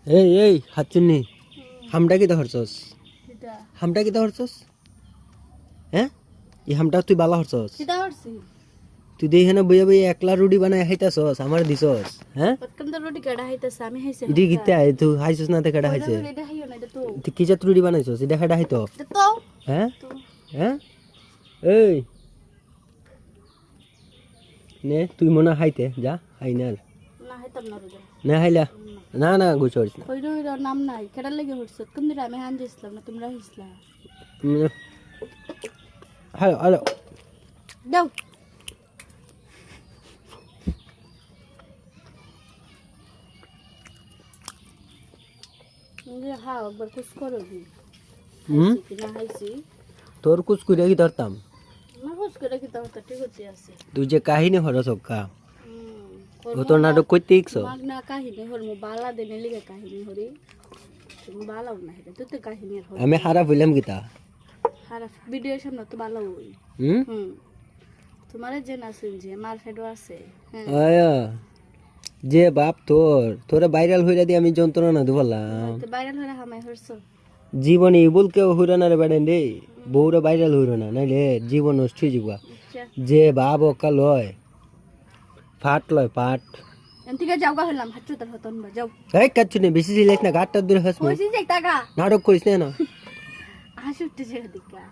এই হাতচুন্নি হামটা কি ধরছস হামটা কি ধরছস হ্যাঁ এই হামটা তুই বালা হরছস তুই দেখে না বইয়া বইয়া একলা রুটি বানায় খাইতাছস আমার দিছস হ্যাঁ ইডি গিতে আই তুই হাইছস না তে কাটা হাইছে তুই কি জাত রুটি বানাইছস এটা কাটা হাইতো হ্যাঁ হ্যাঁ এই নে তুই মনে হাইতে যা হাই না না হাইলা না না গুছড়ছ না হইরো নাম নাই কেডা লাগি হইছ কোন দিন আমি হান দিছিলাম না তোমরা হইছলা হ্যালো হ্যালো দাও মুঝে হাও একবার কুছ করো দি না হাইছি তোর কুছ কইরা কি ধরতাম না কুছ করে কি দাও তা ঠিক হচ্ছে আছে তুই যে কাহিনী হরছ কা ও তো নাটক কইতে ইকছ মাগনা কাহিনী হর মু বালা দেনে লিগে কাহিনী হরি তুমি বালাও না এটা তুই তো কাহিনী হর আমি হারা হইলাম কিতা হারা ভিডিও সামনে তো বালাও হই তোমারে যে না শুনছে মার ফেডো আছে আয়া যে বাপ তোরে ভাইরাল হইরা দি আমি যন্ত্রণা দুবলাম তো ভাইরাল হরা হামাই হরছ জীবনে ইবুল কেউ হইরা না রে বেড়েন রে বউরে ভাইরাল হইরা না নাইলে জীবন নষ্ট হয়ে যাবা যে বাপ ওকা লয় ফাট লয় পাট এনতিকে যাও গা হলাম হাচ্চু তোর হতন বা যাও এই কাচ্চু নে বেশি জিলাইস না গাটটা দূরে হাস কইছি যাই টাকা নাটক করিস না হাসুতে যে দিকা